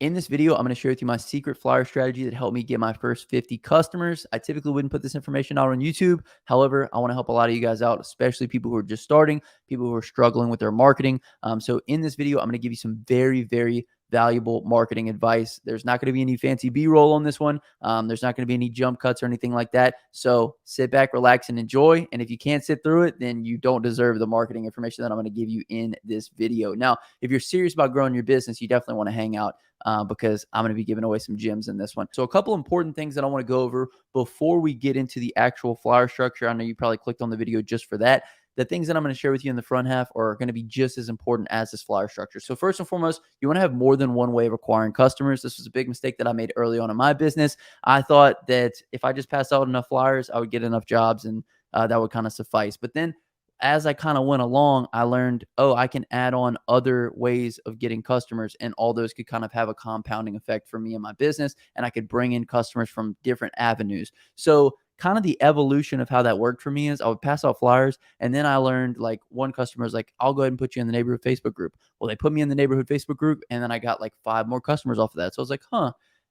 In this video, I'm going to share with you my secret flyer strategy that helped me get my first 50 customers. I typically wouldn't put this information out on YouTube. However, I want to help a lot of you guys out, especially people who are just starting, people who are struggling with their marketing. So in this video, I'm going to give you some very, very valuable marketing advice. There's not going to be any fancy B-roll on this one. There's not going to be any jump cuts or anything like that. So sit back, relax, and enjoy. And if you can't sit through it, then you don't deserve the marketing information that I'm going to give you in this video. Now, if you're serious about growing your business, you definitely want to hang out. Because I'm going to be giving away some gems in this one. So a couple important things that I want to go over before we get into the actual flyer structure. I know you probably clicked on the video just for that. The things that I'm going to share with you in the front half are going to be just as important as this flyer structure. So first and foremost, you want to have more than one way of acquiring customers. This was a big mistake that I made early on in my business. I thought that if I just passed out enough flyers, I would get enough jobs and that would kind of suffice. But then as I kind of went along, I learned, oh, I can add on other ways of getting customers, and all those could kind of have a compounding effect for me and my business, and I could bring in customers from different avenues. So kind of the evolution of how that worked for me is I would pass out flyers, and then I learned, like, one customer is like, I'll go ahead and put you in the neighborhood Facebook group. Well, they put me in the neighborhood Facebook group, and then I got like 5 more customers off of that. So I was like,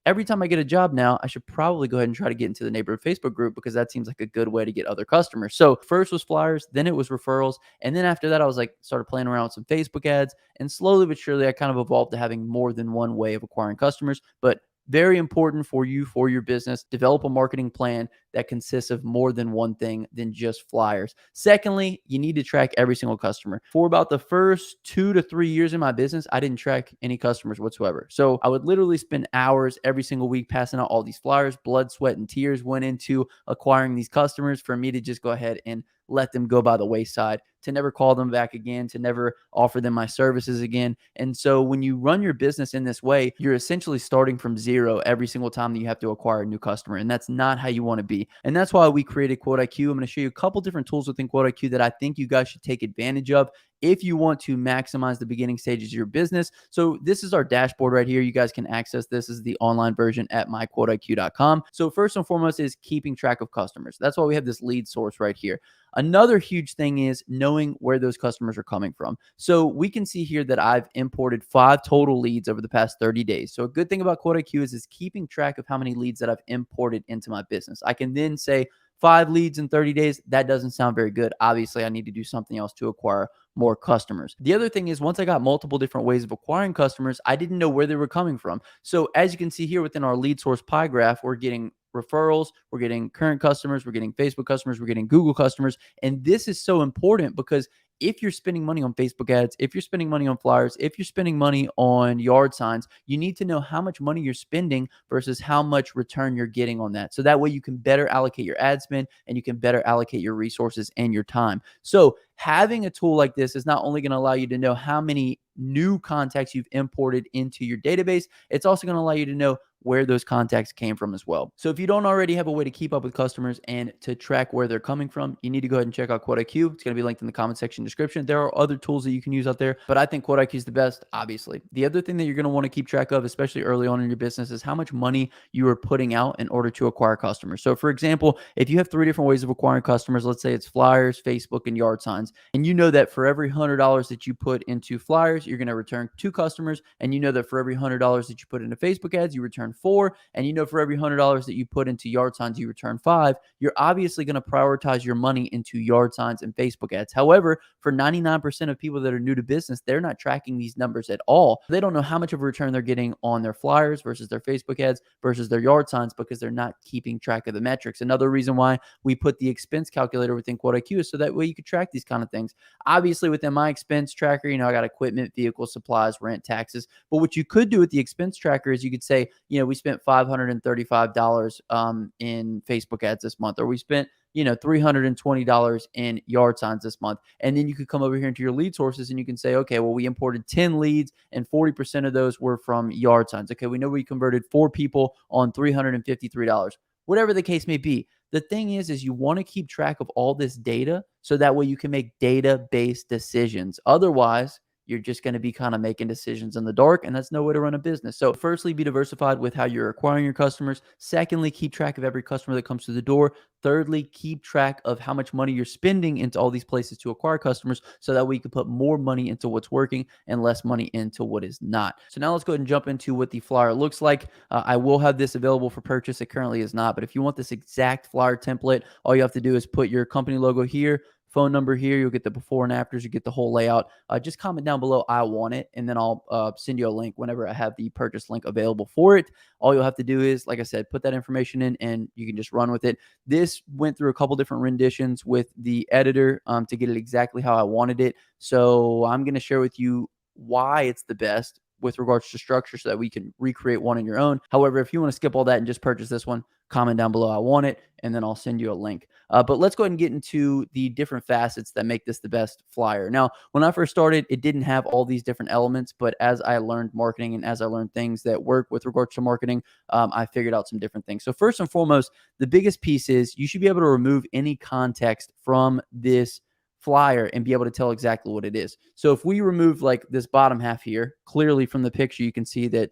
every time I get a job now, I should probably go ahead and try to get into the neighborhood Facebook group because that seems like a good way to get other customers. So first was flyers, then it was referrals. And then after that, I was like, started playing around with some Facebook ads. And slowly but surely, I kind of evolved to having more than one way of acquiring customers. But very important for you, for your business, develop a marketing plan that consists of more than one thing than just flyers. Secondly, you need to track every single customer. For about the first 2 to 3 years in my business, I didn't track any customers whatsoever. So I would literally spend hours every single week passing out all these flyers. Blood, sweat, and tears went into acquiring these customers for me to just go ahead and let them go by the wayside, to never call them back again, to never offer them my services again. And so when you run your business in this way, you're essentially starting from zero every single time that you have to acquire a new customer. And that's not how you want to be. And that's why we created Quote IQ. I'm going to show you a couple different tools within Quote IQ that I think you guys should take advantage of if you want to maximize the beginning stages of your business. So this is our dashboard right here. You guys can access this. This is the online version at myquoteiq.com. So first and foremost is keeping track of customers. That's why we have this lead source right here. Another huge thing is knowing where those customers are coming from. So we can see here that I've imported 5 total leads over the past 30 days. So a good thing about Quote IQ is keeping track of how many leads that I've imported into my business. I can then say 5 leads in 30 days. That doesn't sound very good. Obviously, I need to do something else to acquire more customers. The other thing is once I got multiple different ways of acquiring customers, I didn't know where they were coming from. So as you can see here within our lead source pie graph, we're getting referrals, we're getting current customers, we're getting Facebook customers, we're getting Google customers. And this is so important because if you're spending money on Facebook ads, if you're spending money on flyers, if you're spending money on yard signs, you need to know how much money you're spending versus how much return you're getting on that. So that way you can better allocate your ad spend and you can better allocate your resources and your time. So having a tool like this is not only going to allow you to know how many new contacts you've imported into your database, it's also going to allow you to know where those contacts came from as well. So if you don't already have a way to keep up with customers and to track where they're coming from, you need to go ahead and check out Quote IQ. It's going to be linked in the comment section description. There are other tools that you can use out there, but I think Quote IQ is the best, obviously. The other thing that you're going to want to keep track of, especially early on in your business, is how much money you are putting out in order to acquire customers. So for example, if you have 3 different ways of acquiring customers, let's say it's flyers, Facebook, and yard signs, and you know that for every $100 that you put into flyers, you're going to return 2 customers, and you know that for every $100 that you put into Facebook ads, you return 4, and you know for every $100 that you put into yard signs, you return 5, you're obviously going to prioritize your money into yard signs and Facebook ads. However, for 99% of people that are new to business, they're not tracking these numbers at all. They don't know how much of a return they're getting on their flyers versus their Facebook ads versus their yard signs because they're not keeping track of the metrics. Another reason why we put the expense calculator within Quote IQ is so that way you can track these kind of things. Obviously, within my expense tracker, I got equipment, vehicle, supplies, rent, taxes. But what you could do with the expense tracker is you could say, we spent $535 in Facebook ads this month, or we spent $320 in yard signs this month. And then you could come over here into your lead sources and you can say, okay, well, we imported 10 leads and 40% of those were from yard signs. Okay, we know we converted 4 people on $353. Whatever the case may be. The thing is you want to keep track of all this data so that way you can make data-based decisions. Otherwise, you're just going to be kind of making decisions in the dark, and that's no way to run a business. So, firstly, be diversified with how you're acquiring your customers. Secondly, keep track of every customer that comes through the door. Thirdly, keep track of how much money you're spending into all these places to acquire customers so that we can put more money into what's working and less money into what is not. So now let's go ahead and jump into what the flyer looks like. I will have this available for purchase. It currently is not, but if you want this exact flyer template, all you have to do is put your company logo here, phone number here. You'll get the before and afters. You get the whole layout. Just comment down below, I want it, and then I'll send you a link whenever I have the purchase link available for it. All you'll have to do is, like I said, put that information in, and you can just run with it. This went through a couple different renditions with the editor to get it exactly how I wanted it. So I'm going to share with you why it's the best with regards to structure so that we can recreate one on your own. However, if you want to skip all that and just purchase this one, comment down below, I want it, and then I'll send you a link. But let's go ahead and get into the different facets that make this the best flyer. Now, when I first started, it didn't have all these different elements, but as I learned marketing and as I learned things that work with regards to marketing, I figured out some different things. So first and foremost, the biggest piece is you should be able to remove any context from this flyer and be able to tell exactly what it is. So if we remove like this bottom half here, clearly from the picture, you can see that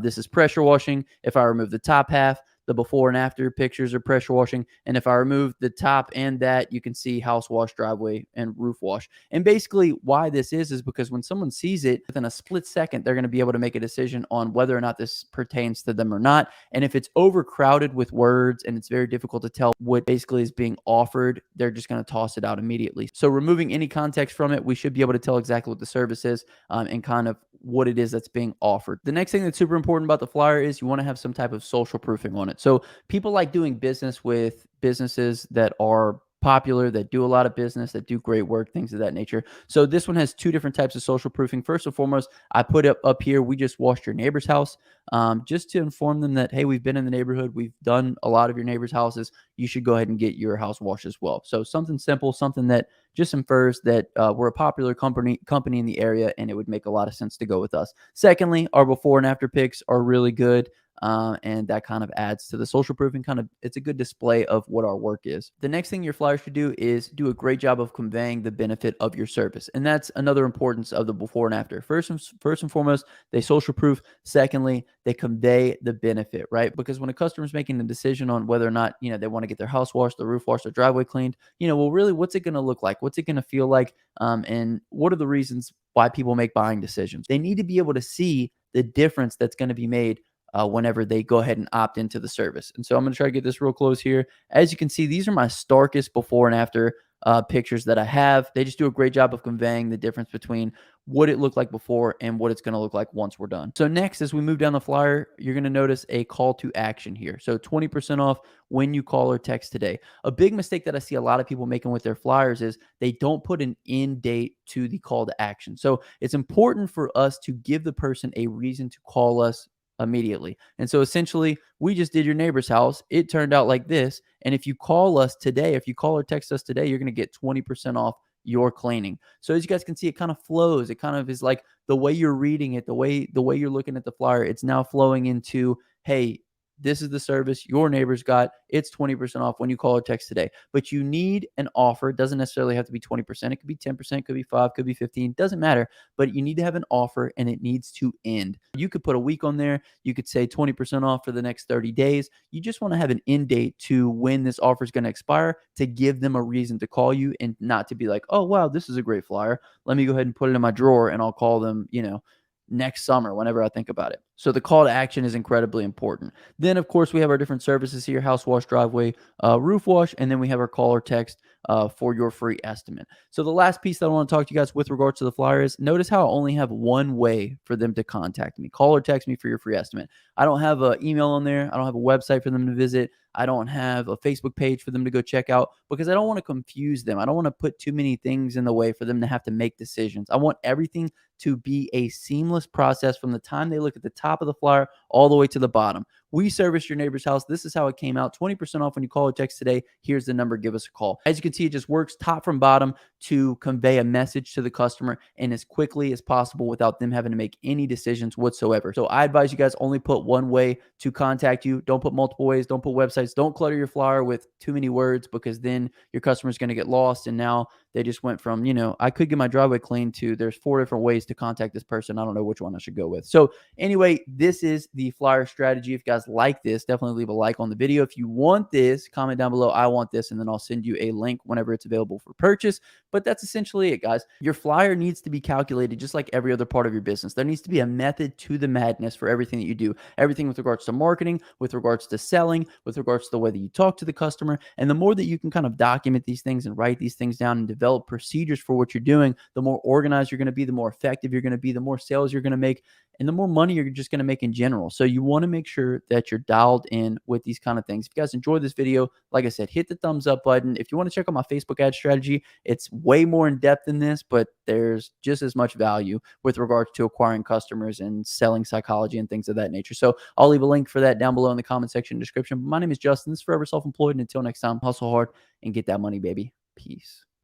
this is pressure washing. If I remove the top half, the before and after pictures are pressure washing. And if I remove the top and that, you can see house wash, driveway, and roof wash. And basically why this is because when someone sees it within a split second, they're going to be able to make a decision on whether or not this pertains to them or not. And if it's overcrowded with words and it's very difficult to tell what basically is being offered, they're just going to toss it out immediately. So removing any context from it, we should be able to tell exactly what the service is and kind of what it is that's being offered. The next thing that's super important about the flyer is you want to have some type of social proofing on it. So people like doing business with businesses that are popular, that do a lot of business, that do great work, things of that nature. So this one has two different types of social proofing. First and foremost, I put up here, we just washed your neighbor's house, just to inform them that, hey, we've been in the neighborhood, we've done a lot of your neighbor's houses, you should go ahead and get your house washed as well. So something simple, something that just infers that we're a popular company in the area, and it would make a lot of sense to go with us. Secondly, our before and after pics are really good. And that kind of adds to the social proof and kind of it's a good display of what our work is. The next thing your flyer should do is do a great job of conveying the benefit of your service. And that's another importance of the before and after. First and foremost, they social proof. Secondly, they convey the benefit, right? Because when a customer's making a decision on whether or not, they want to get their house washed, the roof washed, their driveway cleaned, well, really, what's it going to look like? What's it going to feel like? And what are the reasons why people make buying decisions? They need to be able to see the difference that's going to be made whenever they go ahead and opt into the service. And so I'm going to try to get this real close here. As you can see, these are my starkest before and after pictures that I have. They just do a great job of conveying the difference between what it looked like before and what it's going to look like once we're done. So next, as we move down the flyer, you're going to notice a call to action here. So 20% off when you call or text today. A big mistake that I see a lot of people making with their flyers is they don't put an end date to the call to action. So it's important for us to give the person a reason to call us immediately. And so essentially, we just did your neighbor's house. It turned out like this. And if you call us today, if you call or text us today, you're going to get 20% off your cleaning. So as you guys can see, it kind of flows. It kind of is like the way you're reading it, the way you're looking at the flyer, it's now flowing into, hey, this is the service your neighbors got. It's 20% off when you call or text today. But you need an offer. It doesn't necessarily have to be 20%. It could be 10%, it could be 5, could be 15. Doesn't matter. But you need to have an offer and it needs to end. You could put a week on there. You could say 20% off for the next 30 days. You just want to have an end date to when this offer is going to expire to give them a reason to call you and not to be like, oh, wow, this is a great flyer. Let me go ahead and put it in my drawer and I'll call them, next summer whenever I think about it. So the call to action is incredibly important. Then, of course, we have our different services here: house wash, driveway, roof wash, and then we have our call or text for your free estimate. So the last piece that I want to talk to you guys with regards to the flyer is notice how I only have one way for them to contact me: call or text me for your free estimate. I don't have an email on there. I don't have a website for them to visit. I don't have a Facebook page for them to go check out because I don't want to confuse them. I don't want to put too many things in the way for them to have to make decisions. I want everything to be a seamless process from the time they look at the top of the flyer all the way to the bottom. We service your neighbor's house. This is how it came out. 20% off when you call or text today. Here's the number. Give us a call. As you can see, it just works top from bottom to convey a message to the customer and as quickly as possible without them having to make any decisions whatsoever. So I advise you guys only put one way to contact you. Don't put multiple ways. Don't put websites. Don't clutter your flyer with too many words because then your customer is going to get lost. And now They just went from, you know, I could get my driveway cleaned to there's 4 different ways to contact this person. I don't know which one I should go with. So anyway, this is the flyer strategy. If you guys like this, definitely leave a like on the video. If you want this, comment down below, I want this, and then I'll send you a link whenever it's available for purchase. But that's essentially it, guys. Your flyer needs to be calculated just like every other part of your business. There needs to be a method to the madness for everything that you do. Everything with regards to marketing, with regards to selling, with regards to the way that you talk to the customer. And the more that you can kind of document these things and write these things down and develop procedures for what you're doing, the more organized you're going to be, the more effective you're going to be, the more sales you're going to make, and the more money you're just going to make in general. So you want to make sure that you're dialed in with these kind of things. If you guys enjoyed this video, like I said, hit the thumbs up button. If you want to check out my Facebook ad strategy, it's way more in depth than this, but there's just as much value with regards to acquiring customers and selling psychology and things of that nature. So I'll leave a link for that down below in the comment section description. My name is Justin. This is Forever Self-Employed. And until next time, hustle hard and get that money, baby. Peace.